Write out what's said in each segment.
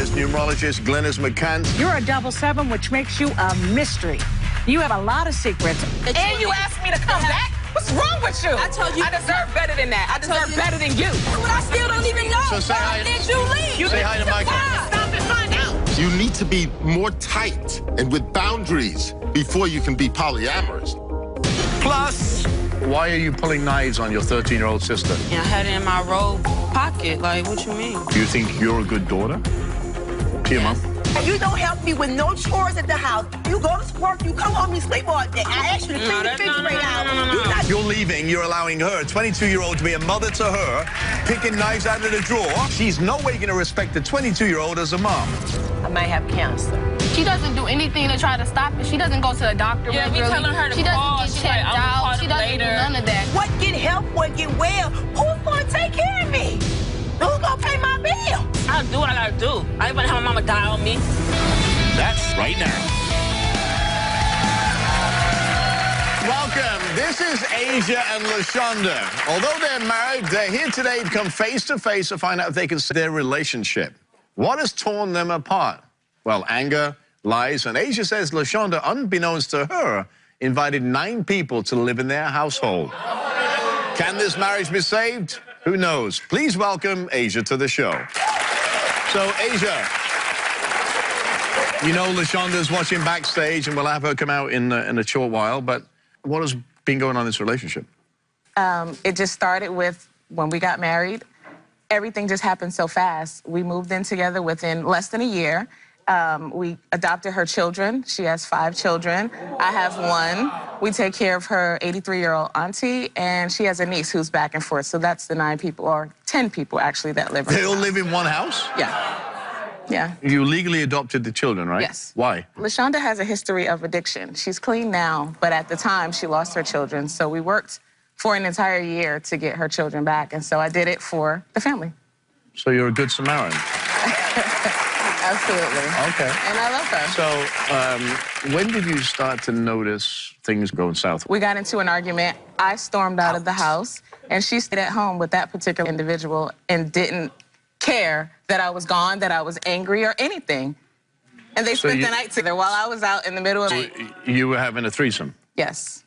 There's numerologist Glennis McCann. You're a 7-7, which makes you a mystery. You have a lot of secrets. And you asked me to come back? What's wrong with you? I told you. I deserve better than that. I deserve better than you. But I still don't even know. So say hi. Did you leave? Say hi to Michael. Stop and find out. You need to be more tight and with boundaries before you can be polyamorous. Plus, why are you pulling knives on your 13-year-old sister? Yeah, I had it in my robe pocket. Like, what you mean? Do you think you're a good daughter to your mom? You don't help me with no chores at the house. You go to work, you come home, you sleep all day. I ask you to clean the refrigerator out. You're leaving, you're allowing her, a 22-year-old, to be a mother to her, picking knives out of the drawer. She's no way going to respect the 22-year-old as a mom. I might have cancer. She doesn't do anything to try to stop it. She doesn't go to the doctor. Yeah, we telling her to She call. doesn't She's get checked like, I'll out. She doesn't do none of that. What get help, what get well? Who's gonna take care of me? Who's gonna pay my bill? I'll do what I gotta do. I ain't gonna have my mama die on me. That's right now. Welcome. This is Asia and LaShonda. Although they're married, they're here today to come face to face to find out if they can save their relationship. What has torn them apart? Well, anger, lies, and Asia says LaShonda, unbeknownst to her, invited 9 people to live in their household. Can this marriage be saved? Who knows? Please welcome Asia to the show. So, Asia, you know LaShonda's watching backstage, and we'll have her come out in a short while, but what has been going on in this relationship? It just started with when we got married. Everything just happened so fast. We moved in together within less than a year. We adopted her children. She has 5 children. I have 1. We take care of her 83-year-old auntie, and she has a niece who's back and forth. So that's the 9 people, or 10 people, actually, that live in They all live in one house? Yeah. Yeah. You legally adopted the children, right? Yes. Why? LaShonda has a history of addiction. She's clean now, but at the time, she lost her children. So we worked for an entire year to get her children back, and so I did it for the family. So you're a good Samaritan? Absolutely. Okay. And I love her. So when did you start to notice things going south? We got into an argument. I stormed out of the house, and she stayed at home with that particular individual and didn't care that I was gone, that I was angry, or anything. And they spent the night together while I was out in the middle of... You were having a threesome? Yes.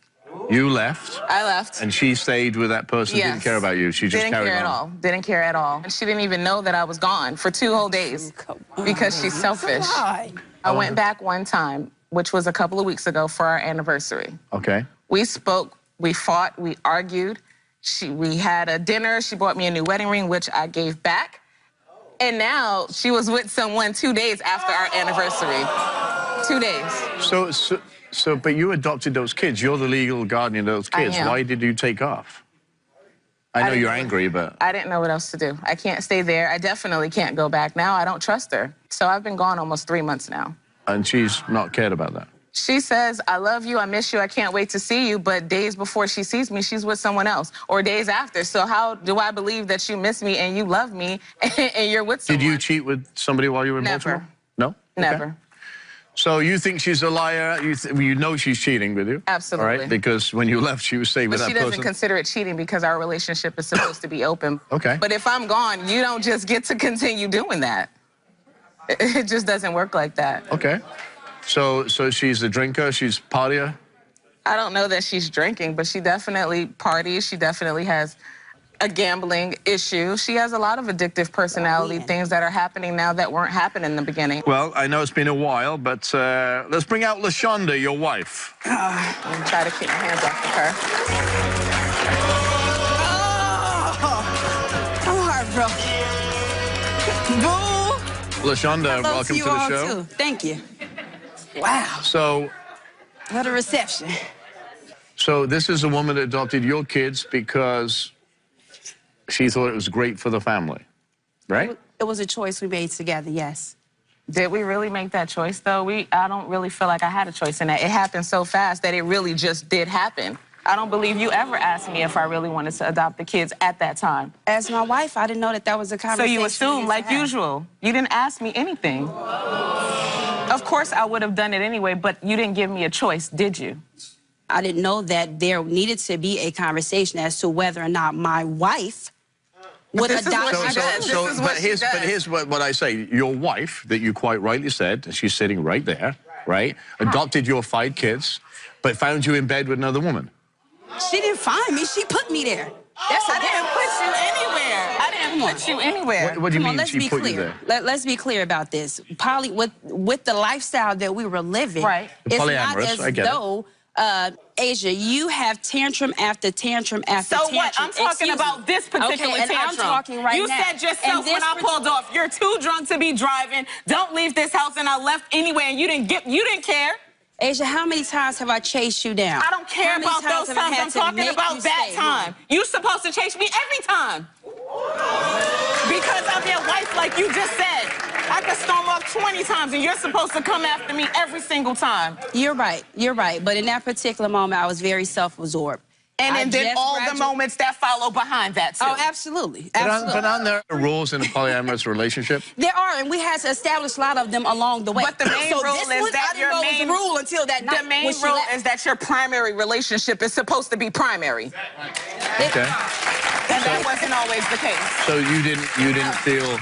You left? I left. And she stayed with that person who didn't care about you? She just carried on? Didn't care at all. Didn't care at all. And she didn't even know that I was gone for 2 whole days because she's selfish. I went back one time, which was a couple of weeks ago, for our anniversary. Okay. We spoke, we fought, we argued. We had a dinner. She bought me a new wedding ring, which I gave back. And now she was with someone 2 days after our anniversary. 2 days. But you adopted those kids. You're the legal guardian of those kids. I am. Why did you take off? I know you're angry, but... I didn't know what else to do. I can't stay there. I definitely can't go back now. I don't trust her. So I've been gone almost 3 months now. And she's not cared about that? She says, I love you, I miss you, I can't wait to see you, but days before she sees me, she's with someone else, or days after. So how do I believe that you miss me and you love me and you're with someone? Did you cheat with somebody while you were in Baltimore? Never. No? Never. Okay. So you think she's a liar? You know she's cheating with you? Absolutely. All right? Because when you left, she was staying with that person. But she doesn't consider it cheating because our relationship is supposed to be open. Okay. But if I'm gone, you don't just get to continue doing that. It just doesn't work like that. Okay. So she's a drinker, she's a partier? I don't know that she's drinking, but she definitely parties. She definitely has a gambling issue. She has a lot of addictive personality, things that are happening now that weren't happening in the beginning. Well, I know it's been a while, but let's bring out LaShonda, your wife. I'm trying to keep my hands off of her. I'm heartbroken. Boo! LaShonda, welcome to the show. Too. Thank you. Wow. So... What a reception. So this is a woman that adopted your kids because she thought it was great for the family, right? It was a choice we made together, yes. Did we really make that choice, though? I don't really feel like I had a choice in that. It happened so fast that it really just did happen. I don't believe you ever asked me if I really wanted to adopt the kids at that time. As my wife, I didn't know that was a conversation. So you assume, like usual. You didn't ask me anything. Of course, I would have done it anyway, but you didn't give me a choice, did you? I didn't know that there needed to be a conversation as to whether or not my wife would This is adopt what my she does. daughter. This is what she does. But here's what I say. Your wife, that you quite rightly said, and she's sitting right there, right? Adopted your 5 kids, but found you in bed with another woman. She didn't find me. She put me there. That's I didn't put you anywhere. I didn't put you anywhere. What do you Come on, mean let's she be put you clear. there? Let's be clear about this. With the lifestyle that we were living, Right. it's not Polyamorous, I as get it. though, Asia, you have tantrum after tantrum after So tantrum. what? I'm talking Excuse about me. this particular okay, and tantrum. I'm talking right you now. said yourself And this when I pulled off, you're too drunk to be driving. Don't leave this house, and I left anyway, and you didn't care. Asia, how many times have I chased you down? I don't care How many about those have I times. had I'm to talking make about you that stay time. home? You're supposed to chase me every time. Because I'm your wife, like you just said. I could storm off 20 times, and you're supposed to come after me every single time. You're right. You're right. But in that particular moment, I was very self-absorbed. And then all the moments that follow behind that, too. Oh, absolutely. But Absolutely. aren't there rules in a polyamorous relationship? There are, and we had to establish a lot of them along the way. But the main so rule this is one, that I didn't know was a rule until that night. The main when she rule left. is that your primary relationship is supposed to be primary. Okay. And that wasn't always the case. So you didn't feel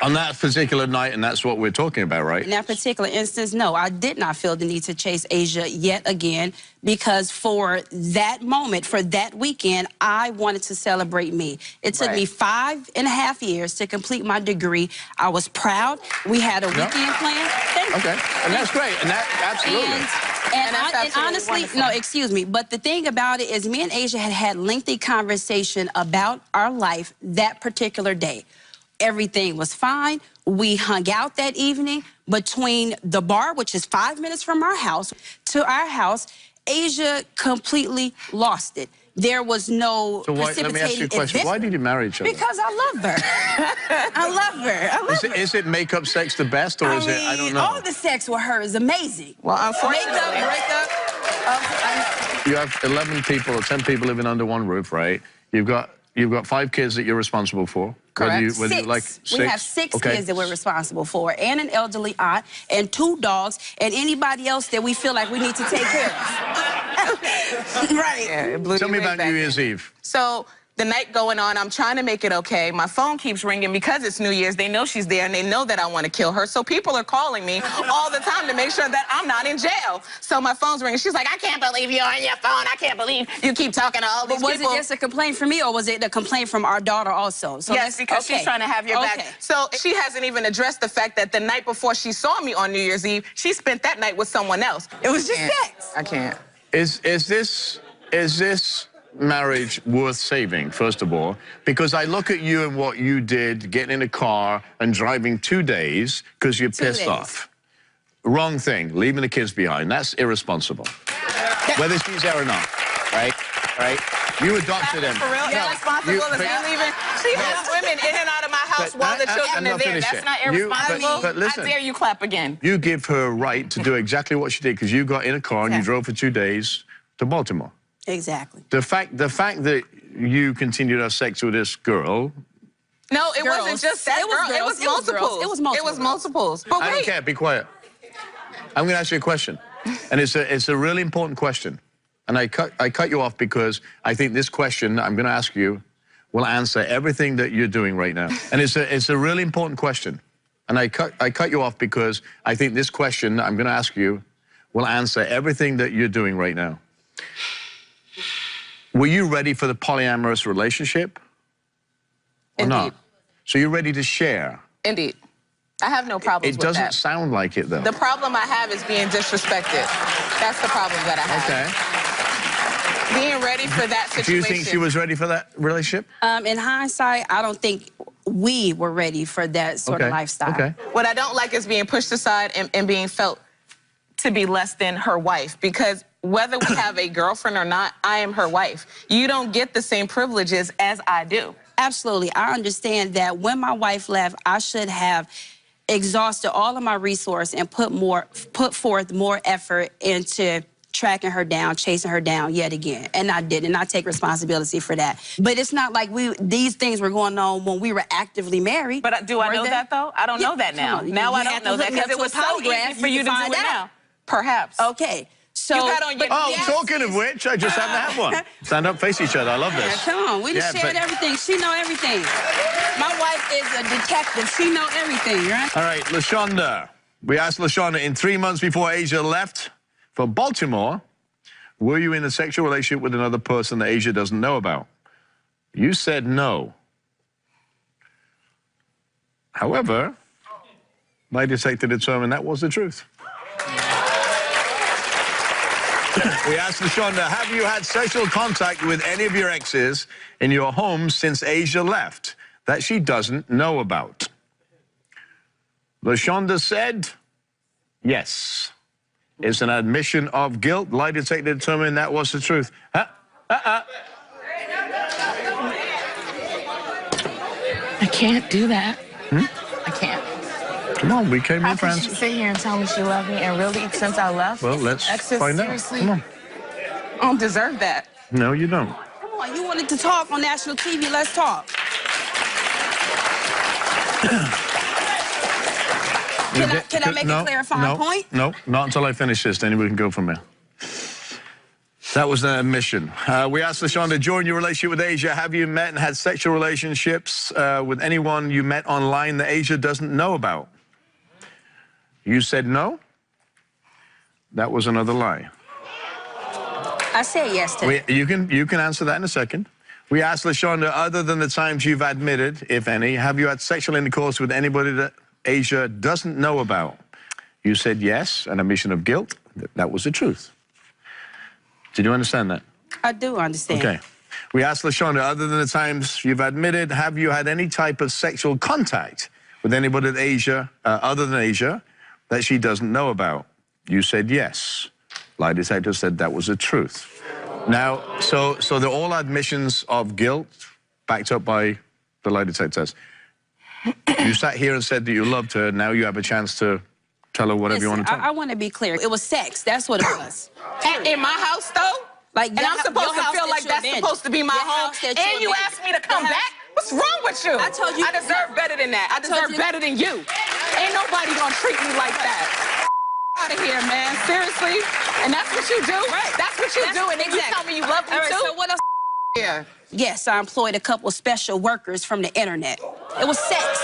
on that particular night, and that's what we're talking about, right? In that particular instance, no, I did not feel the need to chase Asia yet again, because for that moment, for that weekend, I wanted to celebrate me. It took me 5.5 years to complete my degree. I was proud. We had a weekend plan. Okay, and that's great, and that absolutely. And honestly, no, excuse me, but the thing about it is me and Asia had lengthy conversation about our life that particular day. Everything was fine. We hung out that evening between the bar, which is 5 minutes from our house, to our house. Asia completely lost it. There was no So why, let me ask you a question. Why did you marry each other? Because I love her. I love her. Is it makeup sex the best, or is it, I don't know. All the sex with her is amazing. Well, unfortunately. Makeup, breakup. You have 11 people or 10 people living under one roof, right? You've got 5 kids that you're responsible for. Correct. Whether you like 6. We have 6 kids that we're responsible for, and an elderly aunt, and 2 dogs, and anybody else that we feel like we need to take care of. Right. Yeah, it blew Tell me you about back New in. Year's Eve. So the night going on, I'm trying to make it okay. My phone keeps ringing because it's New Year's. They know she's there, and they know that I want to kill her. So people are calling me all the time to make sure that I'm not in jail. So my phone's ringing. She's like, I can't believe you're on your phone. I can't believe you keep talking to all these But was people. it just a complaint from me, or was it a complaint from our daughter also? So Yes, because she's trying to have your back. So she hasn't even addressed the fact that the night before she saw me on New Year's Eve, she spent that night with someone else. It was just sex. I can't. Is this marriage worth saving, first of all? Because I look at you and what you did, getting in a car and driving 2 days because you're pissed off. Wrong thing, leaving the kids behind. That's irresponsible. Whether she's there or not, right? Right? You adopted them. For real, irresponsible as me leaving. She has women in and out of my house while the children are there. That's not irresponsible. But listen, I dare you clap again. you give her a right to do exactly what she did because you got in a car and you drove for 2 days to Baltimore. Exactly. The fact that you continued to have sex with this girl. No, it wasn't just that girl. It was multiples. It was multiples. It was multiples. But I don't wait. care. Be quiet. I'm going to ask you a question, and it's a really important question. And I cut you off because I think this question I'm going to ask you will answer everything that you're doing right now. And it's a really important question. And I cut you off because I think this question I'm going to ask you will answer everything that you're doing right now. Were you ready for the polyamorous relationship? Or Indeed. not? So you're ready to share? Indeed. I have no problems with that. It doesn't sound like it, though. The problem I have is being disrespected. That's the problem that I have. Okay. Being ready for that situation. Do you think she was ready for that relationship? In hindsight, I don't think we were ready for that sort of lifestyle. Okay. What I don't like is being pushed aside and being felt to be less than her wife, because whether we have a girlfriend or not, I am her wife. You don't get the same privileges as I do. Absolutely. I understand that when my wife left, I should have exhausted all of my resource and put forth more effort into tracking her down, chasing her down yet again. And I did, and I take responsibility for that. But it's not like these things were going on when we were actively married. But do I know that, though? I don't know that now. Now I don't know that because it was so easy for you to do it now. Perhaps. Okay. So, You got on your talking of which, I just happen to have one. Stand up, face each other. I love this. Come on, we just shared everything. She know everything. My wife is a detective. She know everything, right? All right, LaShonda. We asked LaShonda, in 3 months before Asia left for Baltimore, were you in a sexual relationship with another person that Asia doesn't know about? You said no. However, my detective determined that was the truth. We asked LaShonda, have you had sexual contact with any of your exes in your home since Asia left that she doesn't know about? LaShonda said yes. It's an admission of guilt. Lie detector determined that was the truth. I can't do that. I can't. Come on, we came How in, can Francis. she sit here and tell me she loved me and really, since I left, Well, let's find out. Come on. I don't deserve that. No, you don't. Come on, you wanted to talk on national TV. Let's talk. Can I make a clarifying point? No, not until I finish this. Then we can go from there. That was an admission. We asked LaShonda, during your relationship with Asia, have you met and had sexual relationships with anyone you met online that Asia doesn't know about? You said no. That was another lie. I said yes to that. You can answer that in a second. We asked LaShonda, other than the times you've admitted, if any, have you had sexual intercourse with anybody that Asia doesn't know about? You said yes, an admission of guilt. That was the truth. Did you understand that? I do understand. Okay. We asked LaShonda, other than the times you've admitted, have you had any type of sexual contact with anybody at Asia, other than Asia, that she doesn't know about? You said yes. Lie detector said that was the truth. Now, so they're all admissions of guilt backed up by the lie detector test. You sat here and said that you loved her. Now you have a chance to tell her whatever you want to tell her. I want to be clear. It was sex. That's what it was. In my house, though? Like, and I'm supposed to feel like that's supposed to be my home. And you asked me to come back? What's wrong with you? I told you. I deserve better than that. I deserve better than you. Ain't nobody gonna treat me like that. Out of here, man. Seriously? And that's what you do? Right. That's what you do. And then you tell me you love me too? So what else? Yeah. Yes, I employed a couple of special workers from the internet. It was sex.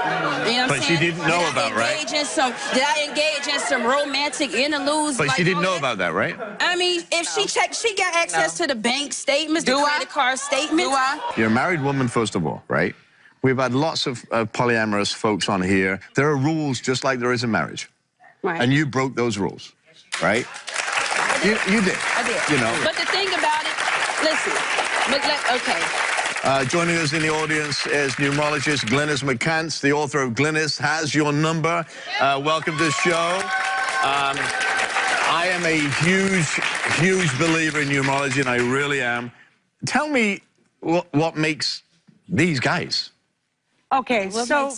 You know what I'm But she didn't know about, right? Did I engage in some romantic interludes? But she didn't know about that, right? I mean, if she checked, she got access to the bank statements, the credit card statements. Do I? You're a married woman, first of all, right? We've had lots of polyamorous folks on here. There are rules just like there is in marriage. Right. And you broke those rules, right? You did. I did. You know. But the thing about it, listen, okay. Joining us in the audience is numerologist Glynis McCants, the author of Glynis Has Your Number. Welcome to the show. I am a huge believer in numerology, and I really am. Tell me what makes these guys. Okay, so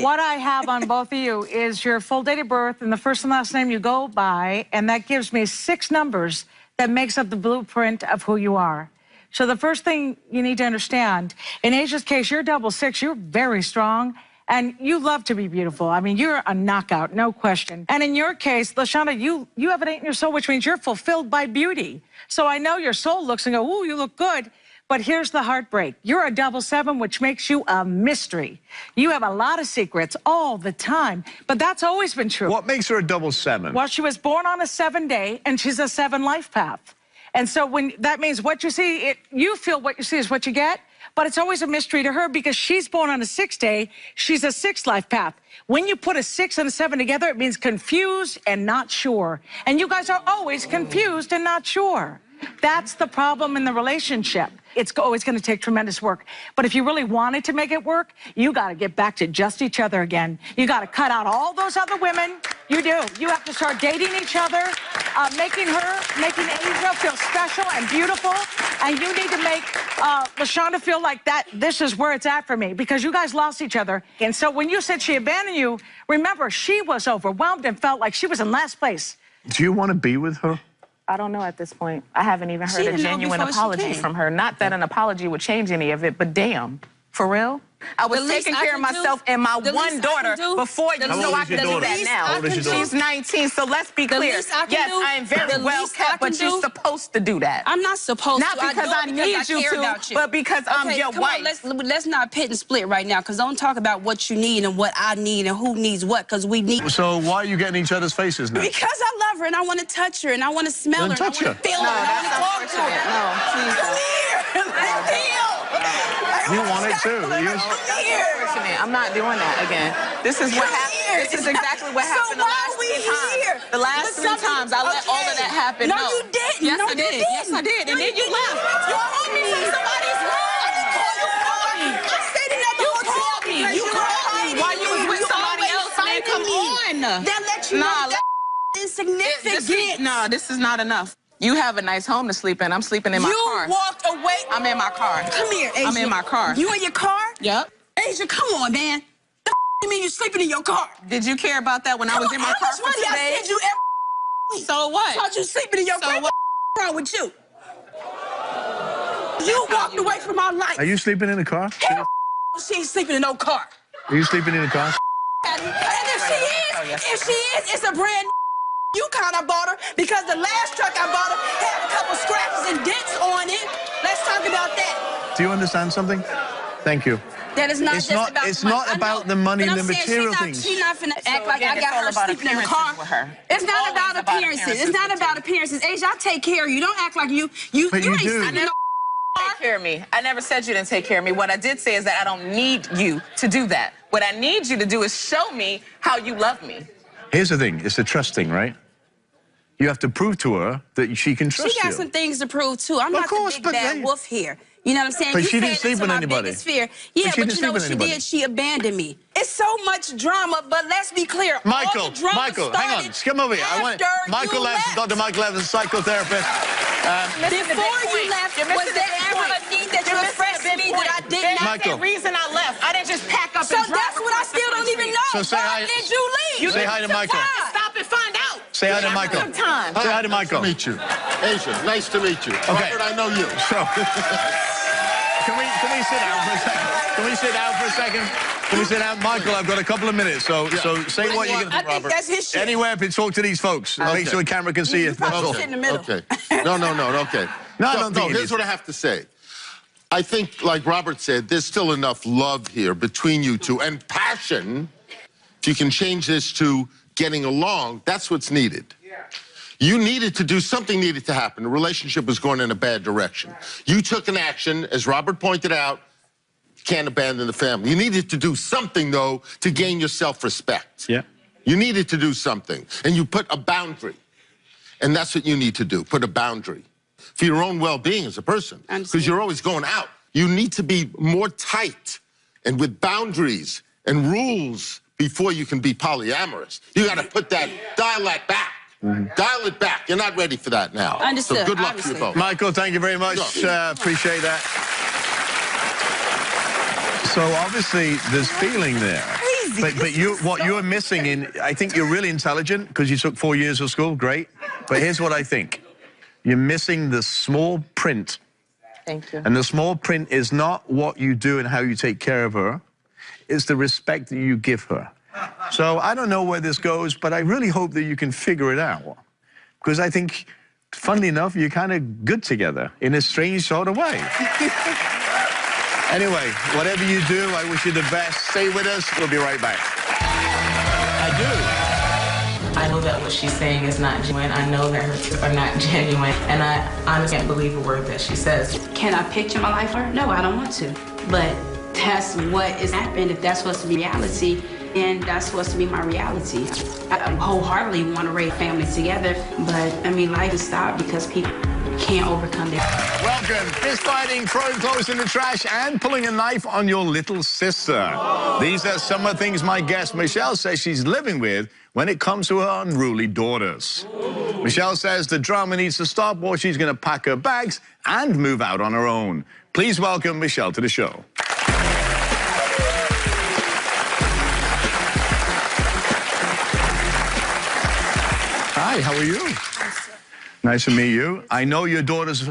what I have on both of you is your full date of birth and the first and last name you go by, and that gives me 6 numbers that makes up the blueprint of who you are. So the first thing you need to understand, in Asia's case, you're 666, you're very strong, and you love to be beautiful. I mean, you're a knockout, no question. And in your case, LaShonda, you have it in your soul, which means you're fulfilled by beauty. So I know your soul looks and go, ooh, you look good. But here's the heartbreak. You're a 777, which makes you a mystery. You have a lot of secrets all the time, but that's always been true. What makes her a 777? Well, she was born on a 7-day, and she's a 7 life path. And so that means what you see, you feel what you see is what you get, but it's always a mystery to her because she's born on a 6-day, she's a 6 life path. When you put a 6 and a 7 together, it means confused and not sure. And you guys are always confused and not sure. That's the problem in the relationship. It's always going to take tremendous work. But if you really wanted to make it work, you got to get back to just each other again. You got to cut out all those other women. You do. You have to start dating each other, making Asia feel special and beautiful. And you need to make LaShonda feel like this is where it's at for me, because you guys lost each other. And so when you said she abandoned you, remember, she was overwhelmed and felt like she was in last place. Do you want to be with her? I don't know at this point. I haven't even heard a genuine apology from her. Not that an apology would change any of it, but damn. For real? I was taking care of myself and my one daughter before you, so I can do that now. How old is your daughter? She's 19, so let's be clear. Yes, I am very well kept, but you're supposed to do that. I'm not supposed to. Not because I need you to, but because I'm your wife. Let's not pit and split right now, because don't talk about what you need and what I need and who needs what, because we need. So why are you getting each other's faces now? Because I love her and I want to touch her and I want to smell her. Touch her. Feel her. I want to talk to her. No, please don't. Come here. Let's feel. You want it too. Come here. I'm not doing that again. This is what happened. This is exactly what happened the last 3 times. The last 3 times I let all of that happen. No, you didn't. Yes, I did. Yes, I did. And then you left. You called me from somebody's room. You called me while you was with somebody else, man. Come on. That let you know that insignificant. No, this is not enough. You have a nice home to sleep in. I'm sleeping in my car. You walked away. I'm in my car. Come here, Asia. I'm in my car. You in your car? Yep. Asia, come on, man. The you mean you sleeping in your car? Did you care about that when I was in my car for 2 I days? said you every So what? thought you sleeping in your car. What? What's wrong with you? You walked away from our life. Are you sleeping in the car? She ain't sleeping in no car. Are you sleeping in the car? And if she is, it's a brand new you kind of bought her, because the last truck I bought her had a couple scratches and dents on it. Let's talk about that. Do you understand something? Thank you. That is not It's just not. about It's the money. not about the money and the material things. She's not finna act like again, I got her sleeping in the car. with her. It's not about appearances. It's not about appearances. Asia, I take care of you. Don't act like you But you ain't do. sleeping in no Take care of me. I never said you didn't take care of me. What I did say is that I don't need you to do that. What I need you to do is show me how you love me. Here's the thing. It's the trust thing, right? You have to prove to her that she can trust you. She got some things to prove, too. I'm not the big bad wolf here. You know what I'm saying? But you she didn't fed sleep into with my anybody. biggest fear. Yeah, but you know what she anybody. did? She abandoned me. It's so much drama, but let's be clear. Michael, all the drama hang on. Come over here. I want Michael Evans, Dr. Michael Evans, psychotherapist. Before you left, was there ever a need that you expressed to me that I did not? Michael. That's the reason I left. I didn't just pack up So and drive. that's what I still don't even know. So say Why hi. did you leave? Say hi to Michael. Stop and find out. Say hi to Michael. Sometime. Say hi to Michael. Nice to meet you. Asia, nice to meet you. Okay. Robert, I know you. So, can we sit down for a second? Can we sit down for a second? Can we sit down? Michael, I've got a couple of minutes, so say what you're going to I think that's his shit. Anywhere to talk to these folks. Okay. Make sure the camera can see you. You probably sit in the middle. Okay. No, okay. No, I don't think you here's need what I have to say. I think, like Robert said, there's still enough love here between you two and passion. If you can change this to getting along, that's what's needed. You needed to do something, needed to happen. The relationship was going in a bad direction. You took an action, as Robert pointed out. You can't abandon the family. You needed to do something, though, to gain your self-respect. Yeah. You needed to do something, and you put a boundary. And that's what you need to do, put a boundary for your own well-being as a person, because you're always going out. You need to be more tight and with boundaries and rules before you can be polyamorous. You got to put that, dial that back. Dial it back. You're not ready for that now. Understood. So good luck to you both. Michael, thank you very much. Appreciate that. So obviously there's feeling there. But what you're missing in, I think you're really intelligent because you took 4 years of school, great. But here's what I think. You're missing the small print. Thank you. And the small print is not what you do and how you take care of her. It's the respect that you give her. So I don't know where this goes, but I really hope that you can figure it out. Because I think, funnily enough, you're kind of good together in a strange sort of way. Anyway, whatever you do, I wish you the best. Stay with us. We'll be right back. I do. I know that what she's saying is not genuine. I know that her tears are not genuine. And I honestly can't believe a word that she says. Can I picture my life? No, I don't want to. But that's what is happening. If that's supposed to be reality, and that's supposed to be my reality. I wholeheartedly want to raise families together, but I mean, life is stopped because people can't overcome their... Welcome. Fist fighting, throwing clothes in the trash, and pulling a knife on your little sister. These are some of the things my guest Michelle says she's living with when it comes to her unruly daughters. Michelle says the drama needs to stop or she's going to pack her bags and move out on her own. Please welcome Michelle to the show. Hi, how are you? Nice to meet you. I know your daughters,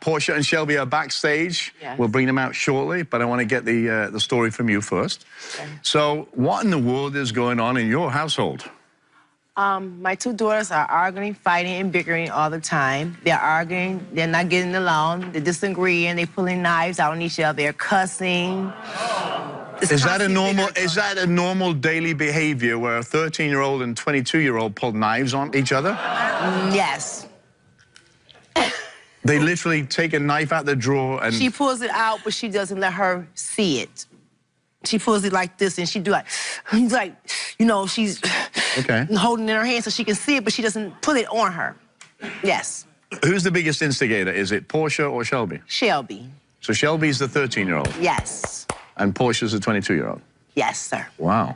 Portia and Shelby, are backstage. Yes. We'll bring them out shortly, but I want to get the story from you first. Okay. So, what in the world is going on in your household? My two daughters are arguing, fighting, and bickering all the time. They're arguing, they're not getting along, they're disagreeing, they're pulling knives out on each other, they're cussing. Is that a normal daily behavior where a 13-year-old and 22-year-old pull knives on each other? Yes. They literally take a knife out the drawer and... She pulls it out, but she doesn't let her see it. She pulls it like this, and she do like, you know, she's holding it in her hand so she can see it, but she doesn't put it on her. Yes. Who's the biggest instigator? Is it Portia or Shelby? Shelby. So Shelby's the 13-year-old? Yes. And Portia's the 22-year-old? Yes, sir. Wow.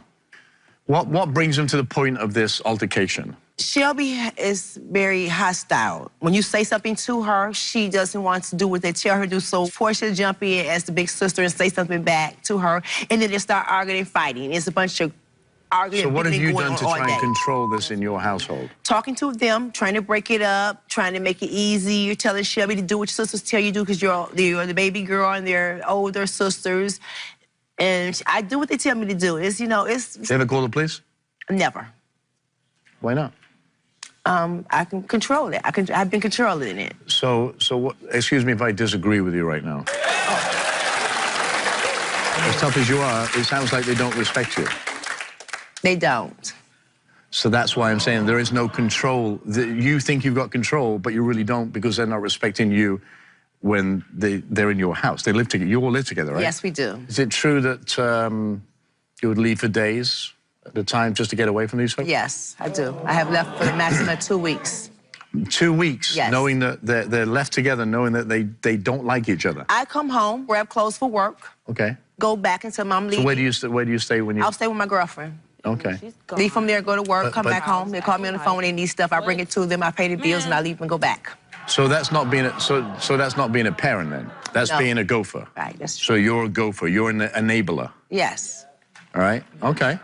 What brings them to the point of this altercation? Shelby is very hostile. When you say something to her, she doesn't want to do what they tell her to do. So Portia jump in as the big sister and say something back to her, and then they start arguing and fighting. It's a bunch of arguing. So what have you done to try and control this in your household? Talking to them, trying to break it up, trying to make it easy. You're telling Shelby to do what your sisters tell you to do because you're the baby girl and they're older sisters. And I do what they tell me to do. It's, you know, it's... You ever call the police? Never. Why not? I can control it. I've been controlling it. So what, excuse me if I disagree with you right now. As tough as you are, it sounds like they don't respect you. They don't. So that's why I'm saying there is no control. You think you've got control, but you really don't because they're not respecting you when they're in your house. They live together. You all live together, right? Yes, we do. Is it true that you would leave for days at a time just to get away from these folks? Yes, I do. I have left for the maximum of 2 weeks. 2 weeks? Yes. Knowing that they're left together, knowing that they don't like each other? I come home, grab clothes for work. Okay. Go back until Mom leaves. So where do you stay when you... I'll stay with my girlfriend. Okay. Leave from there, go to work, come back home. They call me on the phone when they need stuff. I bring it to them, I pay the bills, and I leave and go back. So that's not being so that's not being a parent then. That's being a gopher. Right, that's true. So you're a gopher. You're an enabler. Yes. All right. Okay.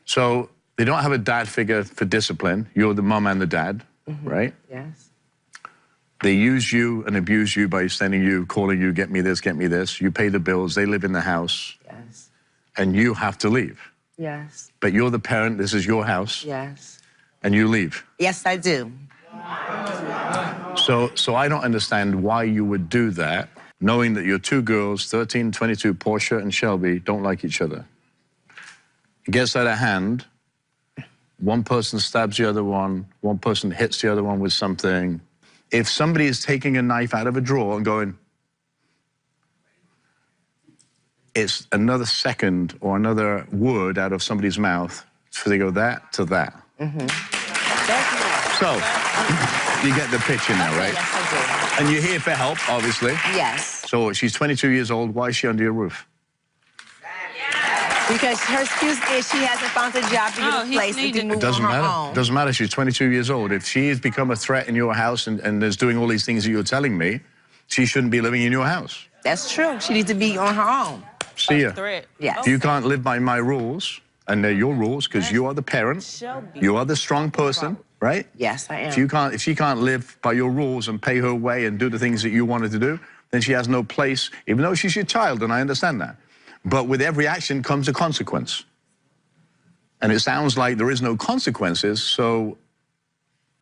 So they don't have a dad figure for discipline. You're the mom and the dad, right? Yes. They use you and abuse you by sending you, calling you, get me this, get me this. You pay the bills. They live in the house. Yes. And you have to leave. Yes. But you're the parent. This is your house. Yes. And you leave. Yes, I do. So I don't understand why you would do that, knowing that your two girls, 13, 22, Portia and Shelby, don't like each other. It gets out of hand. One person stabs the other one person hits the other one with something. If somebody is taking a knife out of a drawer and going, it's another second or another word out of somebody's mouth, so they go that to that. So, you get the picture now, right? Yes, I do. And you're here for help, obviously. Yes. So she's 22 years old. Why is she under your roof? Because her excuse is she hasn't found a job to get a place and to move on her own. It doesn't matter. She's 22 years old. If she has become a threat in your house and is doing all these things that you're telling me, she shouldn't be living in your house. That's true. She needs to be on her own. See ya. Yes. If you can't live by my rules, and they're your rules, because you are the parent, you are the strong person, right? Yes, I am. If she can't live by your rules and pay her way and do the things that you wanted to do, then she has no place, even though she's your child, and I understand that. But with every action comes a consequence. And it sounds like there is no consequences, so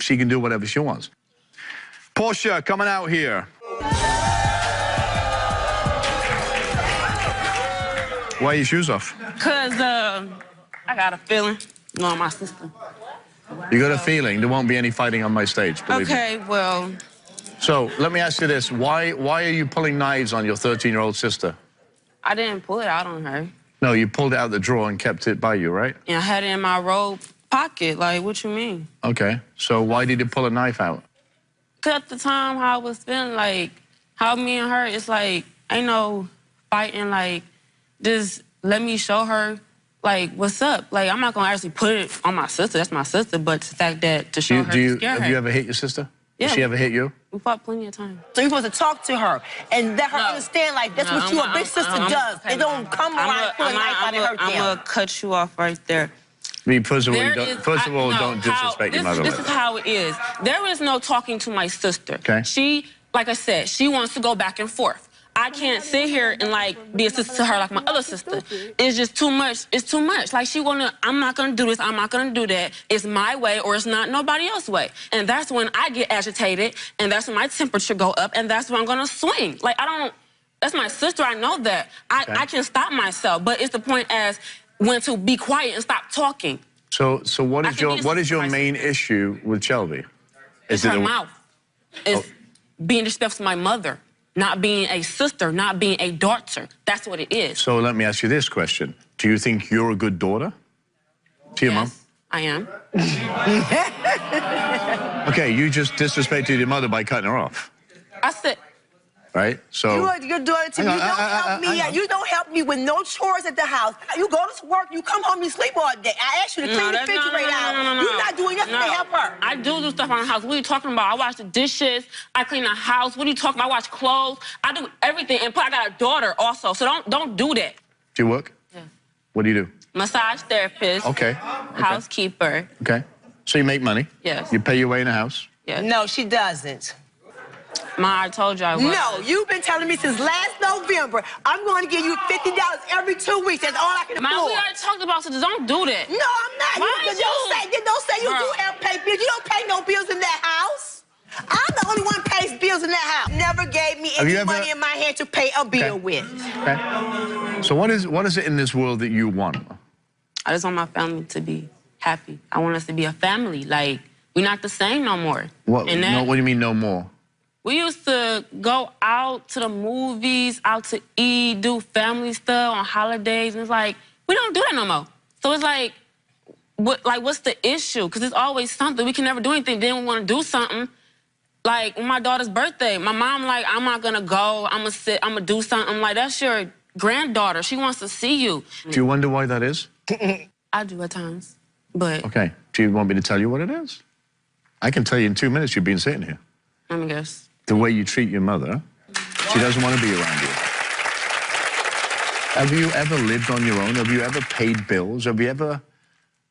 she can do whatever she wants. Portia, coming out here. Why are your shoes off? Because I got a feeling. No, my sister. You got a feeling there won't be any fighting on my stage, believe me. Okay, well. So, let me ask you this. Why are you pulling knives on your 13-year-old sister? I didn't pull it out on her. No, you pulled it out of the drawer and kept it by you, right? And I had it in my robe pocket. Like, what you mean? Okay. So, why did you pull a knife out? Because at the time, how I was feeling, like, how me and her, it's like, ain't no fighting, like, just let me show her, like, what's up. Like, I'm not going to actually put it on my sister. That's my sister. But the fact that to show her, to scare her. Have you ever hit your sister? Yeah. Has she ever hit you? We fought plenty of times. So you're supposed to talk to her and let her understand, like, that's what your big sister does. They don't come around and put a knife out of her tail. I'm going to cut you off right there. mean, first of all, don't disrespect your mother. This is how it is. There is no talking to my sister. Okay. She, like I said, she wants to go back and forth. I can't sit here and like be a sister to her like my other sister. It's just too much. It's too much. Like I'm not gonna do this. I'm not gonna do that. It's my way or it's not nobody else's way. And that's when I get agitated, and that's when my temperature go up, and that's when I'm gonna swing. Like that's my sister. I know that. I can stop myself, but it's the point as when to be quiet and stop talking. So what is your main issue with Shelby? It's her mouth. It's being disrespectful to my mother. Not being a sister, not being a daughter. That's what it is. So let me ask you this question. Do you think you're a good daughter to your mom? I am. Okay, you just disrespected your mother by cutting her off. I said... Right? So... You are a good daughter to me. You don't help me. You don't help me with no chores at the house. You go to work, you come home, you sleep all day. I asked you to clean the refrigerator out. You're not doing nothing to help her. I do stuff around the house. What are you talking about? I wash the dishes. I clean the house. What are you talking about? I wash clothes. I do everything. And I got a daughter also, so don't do that. Do you work? Yeah. What do you do? Massage therapist. Okay. Housekeeper. Okay. So you make money? Yes. You pay your way in the house? Yes. No, she doesn't. Ma, I told you I was. No, you've been telling me since last November, I'm going to give you $50 every 2 weeks. That's all I can afford. Ma, we already talked about this. Don't do that. No, I'm not. Don't say you do help pay bills. You don't pay no bills in that house. I'm the only one who pays bills in that house. Never gave me any money in my hand to pay a bill with. Okay. So what is it in this world that you want? I just want my family to be happy. I want us to be a family. Like, we're not the same no more. What do you mean no more? We used to go out to the movies, out to eat, do family stuff on holidays, and it's like, we don't do that no more. So it's like, what's the issue? Because it's always something. We can never do anything. Then we want to do something. Like, on my daughter's birthday, my mom like, I'm not going to go. I'm going to sit. I'm going to do something. I'm like, that's your granddaughter. She wants to see you. Do you wonder why that is? I do at times, but... Okay. Do you want me to tell you what it is? I can tell you in 2 minutes you've been sitting here. Let me guess. The way you treat your mother, she doesn't want to be around you. Have you ever lived on your own? Have you ever paid bills? Have you ever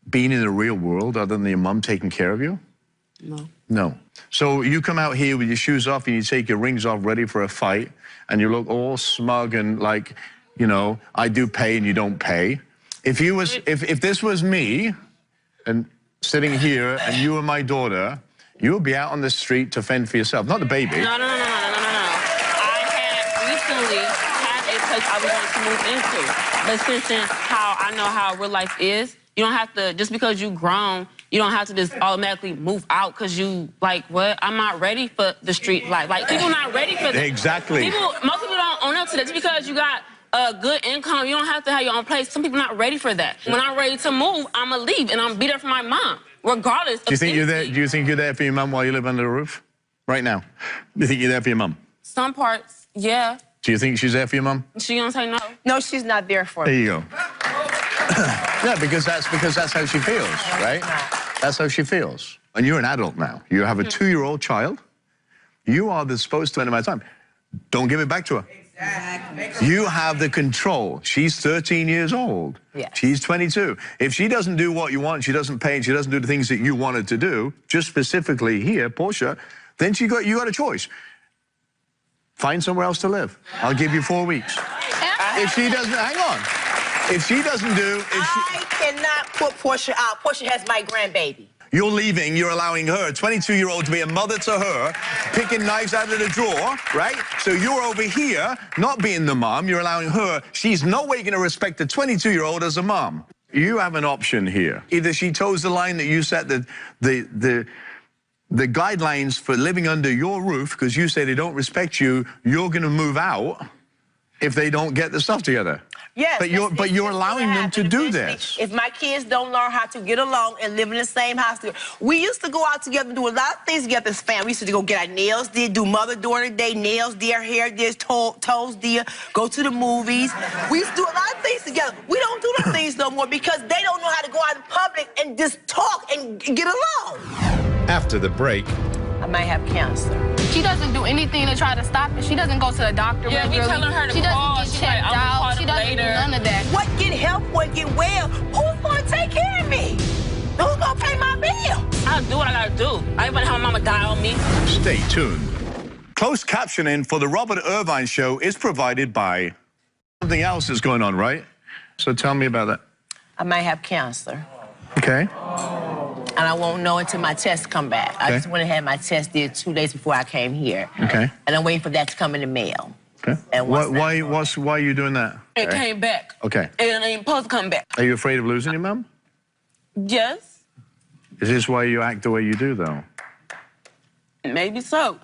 been in the real world other than your mom taking care of you? No. No. So you come out here with your shoes off and you take your rings off ready for a fight and you look all smug and like, you know, I do pay and you don't pay. If this was me and sitting here and you were my daughter, you would be out on the street to fend for yourself, not the baby. No. I had recently had a place I was going to move into. But since how I know how real life is, you don't have to, just because you grown, you don't have to just automatically move out because you, like, what? I'm not ready for the street life. Like, people not ready for that. Exactly. Most people don't own up to that. Just because you got a good income, you don't have to have your own place. Some people not ready for that. When I'm ready to move, I'm going to leave, and I'm going to be there for my mom. Regardless. Do you think you're there for your mum while you live under the roof? Right now? Do you think you're there for your mum? Some parts, yeah. Do you think she's there for your mum? She gonna say no? No, she's not there for me. There you go. Yeah, because that's how she feels, right? That's how she feels. And you're an adult now. You have a 2-year-old child. You are supposed to spend my time. Don't give it back to her. Exactly. You have the control. She's 13 years old. Yes. She's 22. If she doesn't do what you want, she doesn't pay, and she doesn't do the things that you wanted to do, just specifically here, Portia, then you got a choice. Find somewhere else to live. I'll give you 4 weeks. If she doesn't, hang on. If she doesn't do... I cannot put Portia out. Portia has my grandbaby. You're leaving, you're allowing her, a 22-year-old, to be a mother to her, picking knives out of the drawer, right? So you're over here, not being the mom, you're allowing her. She's no way going to respect a 22-year-old as a mom. You have an option here. Either she toes the line that you set the guidelines for living under your roof, because you say they don't respect you, you're going to move out if they don't get the stuff together. Yes, but you're allowing them to do this. If my kids don't learn how to get along and live in the same house together. We used to go out together and do a lot of things together as family. We used to go get our nails did, do mother-daughter day, nails did, hair did, toes did, go to the movies. We used to do a lot of things together. We don't do those things no more because they don't know how to go out in public and just talk and get along. After the break, I might have cancer. She doesn't do anything to try to stop it. She doesn't go to the doctor regularly. Yeah, we telling her to she call. doesn't get checked out. She doesn't do none of that. What get help, what get well? Who's going to take care of me? me. Stay tuned. Closed captioning for the Robert Irvine Show is provided by... Something else is going on, right? So tell me about that. I might have cancer. Okay. And I won't know until my tests come back. I just went and had my test did 2 days before I came here. Okay. And I'm waiting for that to come in the mail. Okay. And Why are you doing that? It came back. Okay. It ain't supposed to come back. Are you afraid of losing your mum? Yes. Is this why you act the way you do, though? Maybe so.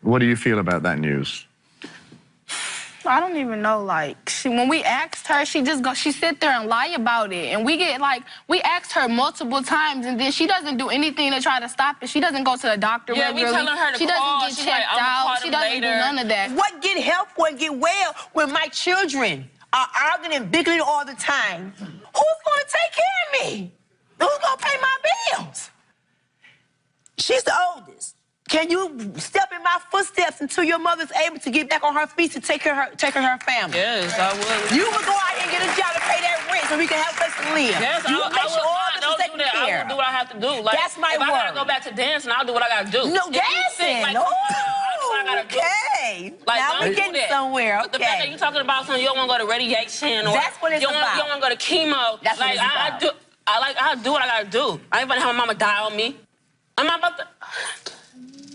What do you feel about that news? I don't even know, like, when we asked her, she sit there and lie about it. And we asked her multiple times, and then she doesn't do anything to try to stop it. She doesn't go to the doctor regularly. We telling her to she call. doesn't get checked out. She doesn't do none of that. What get help or get well when my children are arguing and bickering all the time? Who's gonna take care of me? Who's gonna pay my bills? She's the oldest. Can you step in my footsteps until your mother's able to get back on her feet to take care of her family? Yes, I will. You will go out here and get a job to pay that rent so we can have place to live. Yes, you will make sure all this is taken care of. I will do what I have to do. Like, that's my word. If I gotta go back to dancing, I'll do what I gotta do. No, dancing. Like, Okay. Like, now we're getting somewhere. Okay. But the fact that you're talking about something, you don't want to go to radiation or that's what it's about. You don't want to go to chemo. That's what it's about. I'll do what I gotta do. I ain't gonna have my mama die on me. I'm not about to.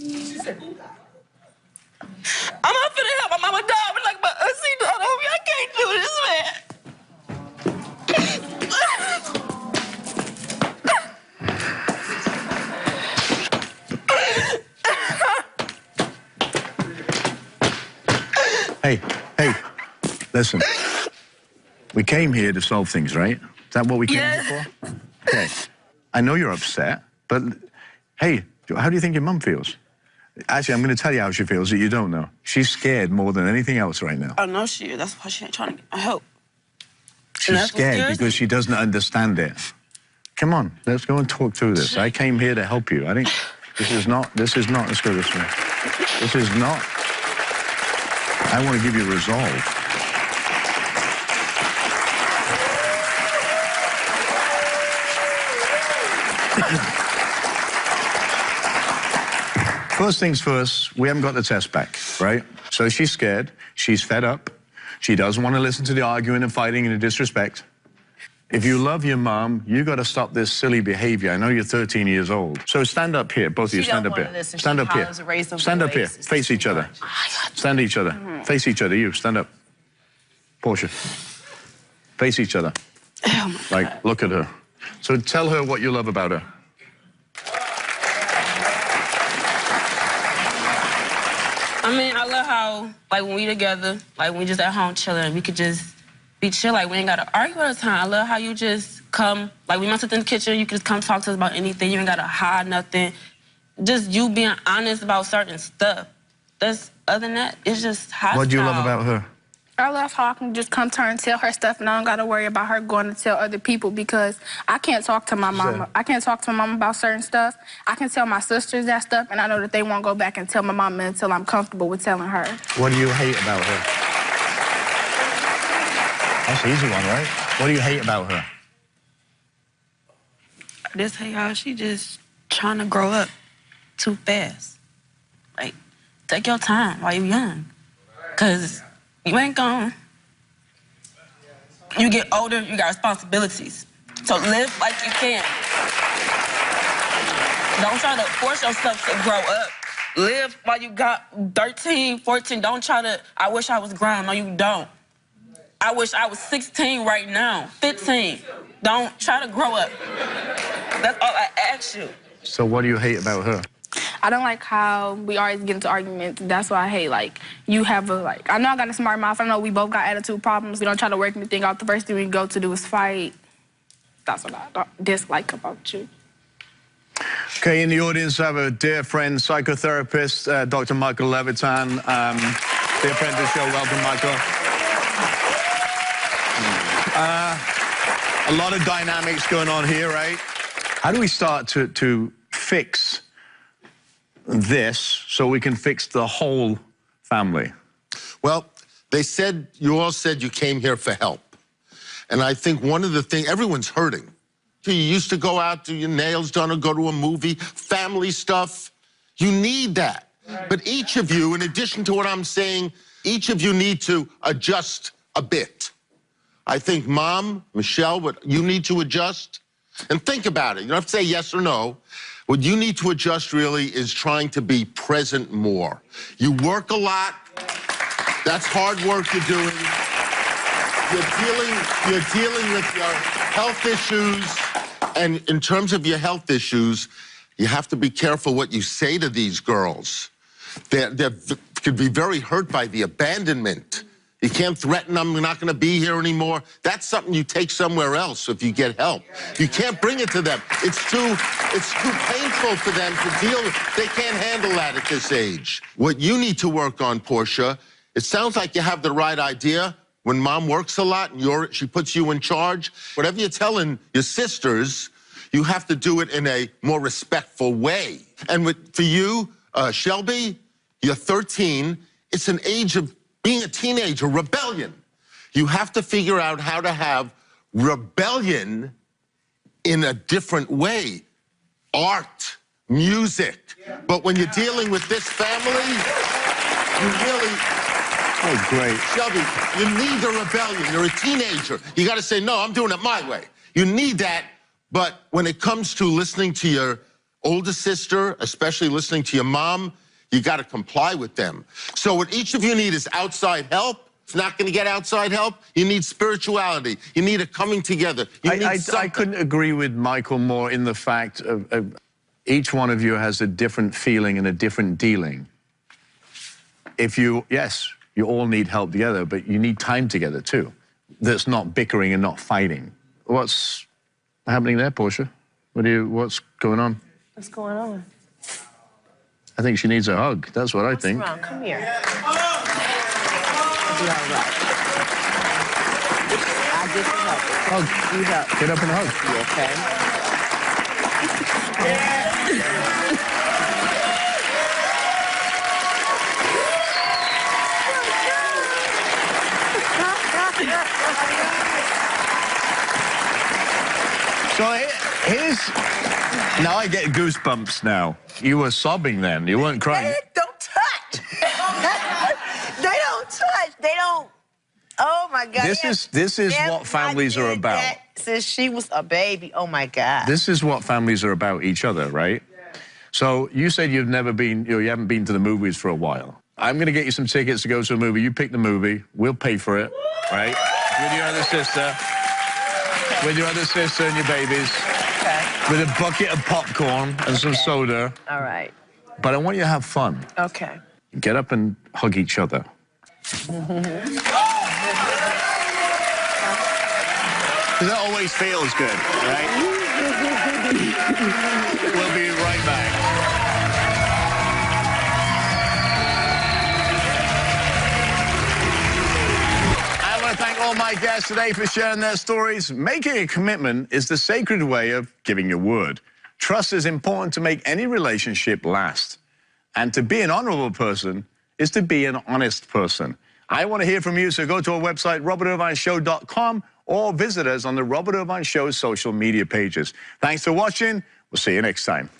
I'm not finna have my mama die, but like my auntie died on me. I can't do this, man. Hey, listen. We came here to solve things, right? Is that what we came here for? Okay. I know you're upset, but hey, how do you think your mum feels? Actually, I'm going to tell you how she feels that you don't know. She's scared more than anything else right now. I know she is. That's why she ain't trying to get my help. She's scared because she doesn't understand it. Come on, let's go and talk through this. I came here to help you. I think this is not, let's go this way. This is not, I want to give you resolve. First things first, we haven't got the test back, right? So she's scared, she's fed up, she doesn't want to listen to the arguing and fighting and the disrespect. If you love your mom, you got to stop this silly behavior. I know you're 13 years old. So stand up here, both of you, stand up here. Stand up here. Stand up here, face each other. Stand each other, face each other, you, stand up. Portia, face each other. Like, look at her. So tell her what you love about her. I mean, I love how, like, when we together, like, when we just at home chilling, we could just be chill. Like, we ain't got to argue all the time. I love how you just come, like, we must sit in the kitchen, you can just come talk to us about anything. You ain't got to hide nothing. Just you being honest about certain stuff. That's, other than that, it's just hostile. What do you love about her? I love how I can just come to her and tell her stuff, and I don't got to worry about her going to tell other people because I can't talk to my mama. I can't talk to my mama about certain stuff. I can tell my sisters that stuff, and I know that they won't go back and tell my mama until I'm comfortable with telling her. What do you hate about her? That's an easy one, right? What do you hate about her? I just hate how she just trying to grow up too fast. Like, take your time while you're young. Because you ain't gone. You get older, you got responsibilities. So live like you can. Don't try to force yourself to grow up. Live while you got 13, 14. Don't try to, I wish I was grown. No, you don't. I wish I was 16 right now, 15. Don't try to grow up. That's all I ask you. So what do you hate about her? I don't like how we always get into arguments. That's why I hate, like, you have a, like, I know I got a smart mouth. I know we both got attitude problems. We don't try to work anything out. The first thing we go to do is fight. That's what I dislike about you. Okay, in the audience, I have a dear friend, psychotherapist, Dr. Michael Levitan. The Apprentice Show, welcome, Michael. A lot of dynamics going on here, right? How do we start to fix this so we can fix the whole family? Well, you all said you came here for help. And I think one of the things, everyone's hurting. You used to go out, do your nails done, or go to a movie, family stuff. You need that. But each of you, in addition to what I'm saying, each of you need to adjust a bit. I think Mom, Michelle, what you need to adjust, and think about it. You don't have to say yes or no. What you need to adjust really is trying to be present more. You work a lot. That's hard work you're doing. You're dealing with your health issues. And in terms of your health issues, you have to be careful what you say to these girls. They could be very hurt by the abandonment. You can't threaten them, we're not going to be here anymore. That's something you take somewhere else if you get help. You can't bring it to them. It's too painful for them to deal with. They can't handle that at this age. What you need to work on, Portia, it sounds like you have the right idea. When Mom works a lot and she puts you in charge, whatever you're telling your sisters, you have to do it in a more respectful way. And for you, Shelby, you're 13. It's an age of being a teenager, rebellion. You have to figure out how to have rebellion in a different way. Art, music. But when you're dealing with this family, you really... Oh, great. Shelby, you need the rebellion. You're a teenager. You got to say, no, I'm doing it my way. You need that, but when it comes to listening to your older sister, especially listening to your mom, you got to comply with them. So what each of you need is outside help. It's not going to get outside help. You need spirituality. You need a coming together. I couldn't agree with Michael more in the fact of each one of you has a different feeling and a different dealing. Yes, you all need help together, but you need time together too. That's not bickering and not fighting. What's happening there, Portia? What's going on? What's going on? I think she needs a hug. That's what I think. What's wrong? Come here. You'll be all right. I get you help. Hug. You help. Get up and hug. You So now I get goosebumps now. You were sobbing then. You weren't crying. They don't touch. They don't touch. They don't. Oh my God. This is what families are about. Since she was a baby. Oh my God. This is what families are about, each other, right? So you said you've never been, you haven't been to the movies for a while. I'm going to get you some tickets to go to a movie. You pick the movie. We'll pay for it, right? With your other sister. With your other sister and your babies. Okay. With a bucket of popcorn and some soda. All right. But I want you to have fun. Okay. Get up and hug each other. That always feels good, right? We'll be right back. I want to thank all my guests today for sharing their stories. Making a commitment is the sacred way of giving your word. Trust is important to make any relationship last. And to be an honorable person is to be an honest person. I want to hear from you, so go to our website, robertirvineshow.com, or visit us on the Robert Irvine Show social media pages. Thanks for watching. We'll see you next time.